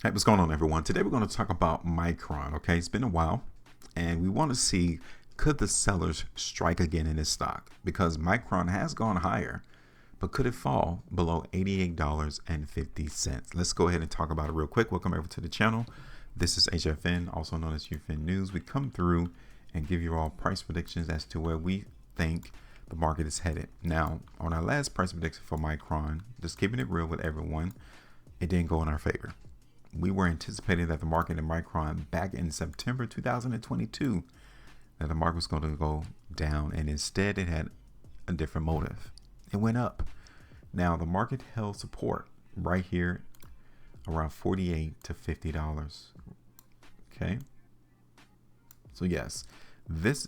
Hey, what's going on, everyone? Today we're going to talk about Micron. Okay, it's been a while, and we want to see, could the sellers strike again in this stock? Because Micron has gone higher, but could it fall below $88.50? Let's go ahead and talk about it real quick. Welcome over to the channel. This is HueFin, also known as HueFin News. We come through and give you all price predictions as to where we think the market is headed. Now, on our last price prediction for Micron, just keeping it real with everyone, it didn't go in our favor. We were anticipating that the market in Micron back in September 2022, that the market was going to go down, and instead it had a different motive. It went up. Now the market held support right here around $48 to $50. Okay. So yes, this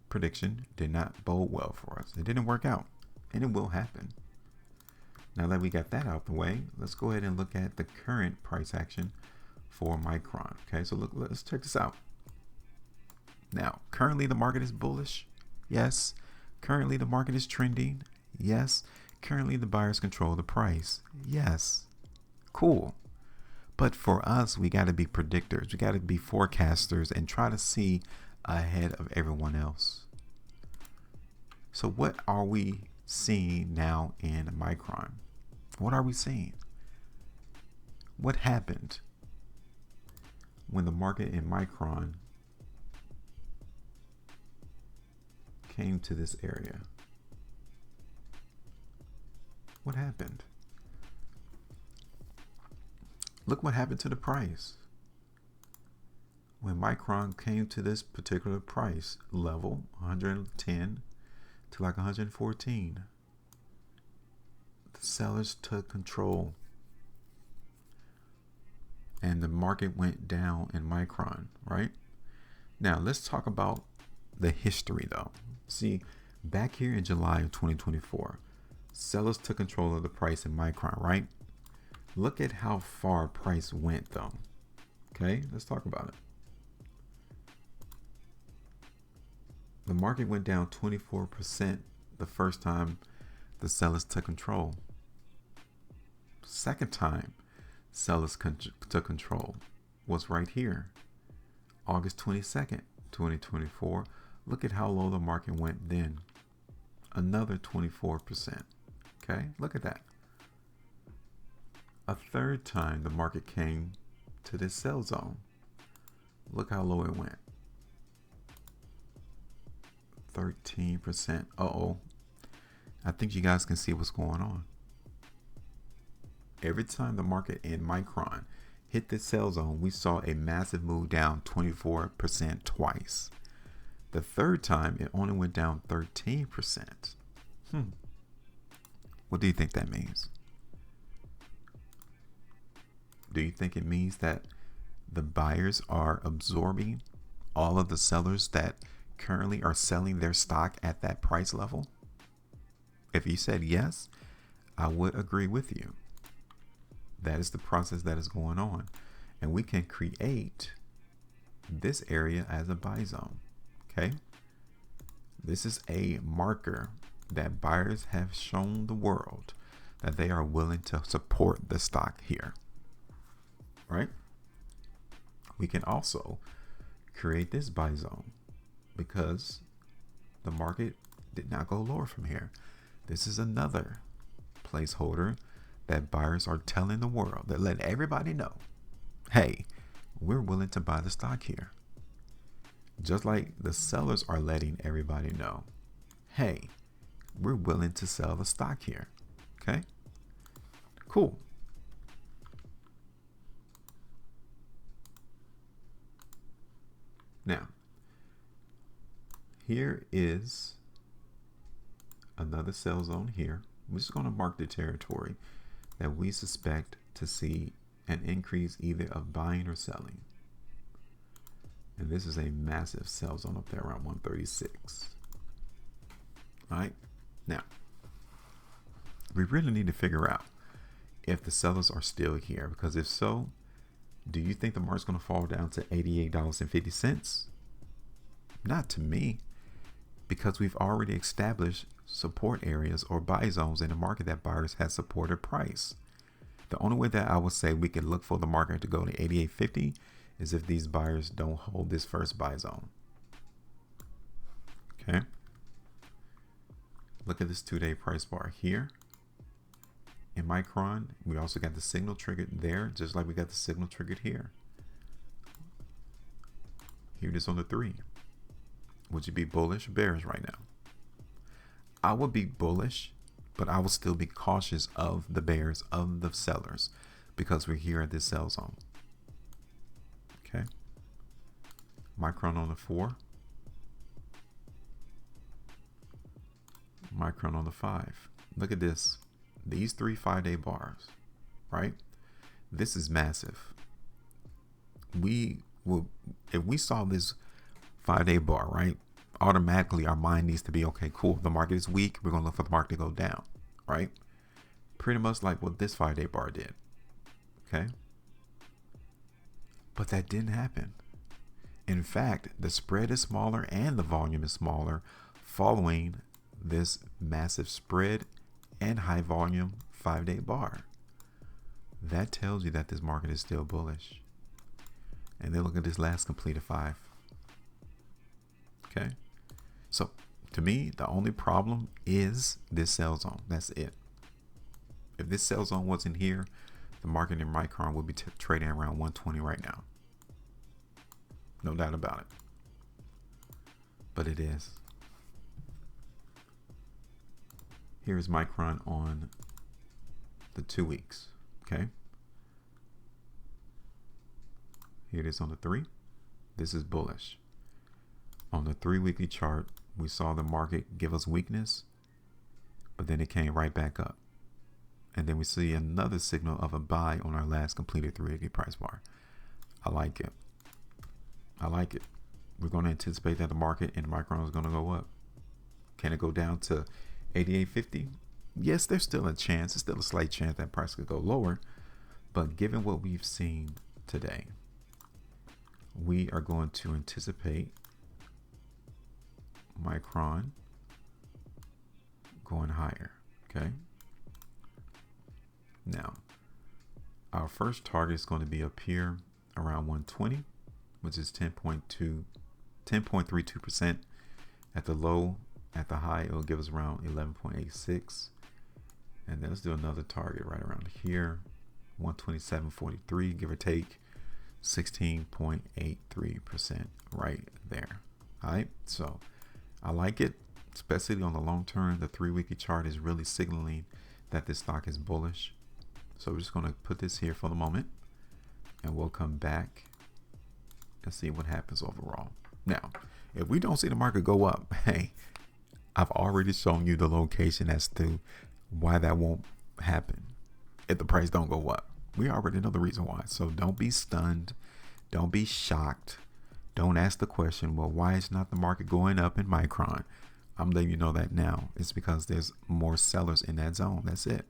prediction did not bode well for us. It didn't work out, and it will happen. Now that we got that out the way, let's go ahead and look at the current price action for Micron. Okay, so let's check this out. Now, currently the market is bullish. Yes. Currently the market is trending. Yes. Currently the buyers control the price. Yes. Cool. But for us, we got to be predictors. We got to be forecasters and try to see ahead of everyone else. So what are we seeing now in Micron? What are we seeing? What happened when the market in Micron came to this area? What happened? Look what happened to the price. When Micron came to this particular price level, 110 to like 114, the sellers took control and the market went down in Micron, right? Now let's talk about the history though. See, back here in July of 2024, sellers took control of the price in Micron, right? Look at how far price went though. Okay, let's talk about it. The market went down 24% the first time the sellers took control. Second time sellers took control was right here, August 22nd, 2024. Look at how low the market went then. Another 24%. Okay, look at that. A third time the market came to this sell zone. Look how low it went. 13%. Uh-oh. I think you guys can see what's going on. Every time the market in Micron hit this sell zone, we saw a massive move down 24% twice. The third time, it only went down 13%. What do you think that means? Do you think it means that the buyers are absorbing all of the sellers that currently are selling their stock at that price level? If you said yes, I would agree with you. That is the process that is going on. And we can create this area as a buy zone. Okay. This is a marker that buyers have shown the world that they are willing to support the stock here. Right? We can also create this buy zone because the market did not go lower from here. This is another placeholder that buyers are telling the world, that let everybody know, hey, we're willing to buy the stock here. Just like the sellers are letting everybody know, hey, we're willing to sell the stock here. Okay, cool. Now, here is another sell zone here. We're just going to mark the territory that we suspect to see an increase either of buying or selling. And this is a massive sell zone up there around 136. All right. Now, we really need to figure out if the sellers are still here, because if so, do you think the market's going to fall down to $88.50? Not to me, because we've already established support areas or buy zones in the market that buyers have supported price. The only way that I would say we can look for the market to go to 88.50 is if these buyers don't hold this first buy zone. Okay. Look at this 2-day price bar here. In Micron, we also got the signal triggered there, just like we got the signal triggered here. Here it is on the 3. Would you be bullish or bearish right now? I would be bullish, but I will still be cautious of the bears, of the sellers, because we're here at this sell zone. Okay. Micron on the 4. Micron on the 5. Look at this. These 3 5-day bars, right? This is massive. If we saw this 5-day bar, right? Automatically our mind needs to be, okay, cool. The market is weak. We're going to look for the market to go down, right? Pretty much like what this 5-day bar did. Okay. But that didn't happen. In fact, the spread is smaller and the volume is smaller following this massive spread and high volume 5-day bar. That tells you that this market is still bullish. And then look at this last completed 5. Okay. So to me, the only problem is this sell zone. That's it. If this sell zone wasn't here, the market in Micron would be trading around 120 right now. No doubt about it. But it is. Here's Micron on the 2 weeks. Okay. Here it is on the 3. This is bullish. On the 3 weekly chart, we saw the market give us weakness, but then it came right back up. And then we see another signal of a buy on our last completed 3 weekly price bar. I like it. I like it. We're going to anticipate that the market in Micron is going to go up. Can it go down to 88.50? Yes, there's still a chance. There's still a slight chance that price could go lower. But given what we've seen today, we are going to anticipate Micron going higher. Okay. Now, our first target is going to be up here around 120, which is 10.32%. At the low, at the high, it'll give us around 11.86. And then let's do another target right around here, 127.43, give or take 16.83% right there. All right, so I like it, especially on the long term. The 3 weekly chart is really signaling that this stock is bullish. So we're just going to put this here for the moment, and we'll come back and see what happens overall. Now, if we don't see the market go up, hey, I've already shown you the location as to why that won't happen if the price don't go up. We already know the reason why. So don't be stunned. Don't be shocked. Don't ask the question, well, why is not the market going up in Micron? I'm letting you know that now. It's because there's more sellers in that zone. That's it.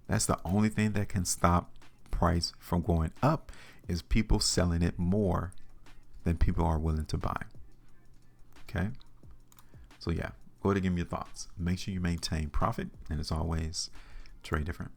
That's the only thing that can stop price from going up, is people selling it more than people are willing to buy. Okay. So yeah, go ahead and give me your thoughts. Make sure you maintain profit. And as always, trade different.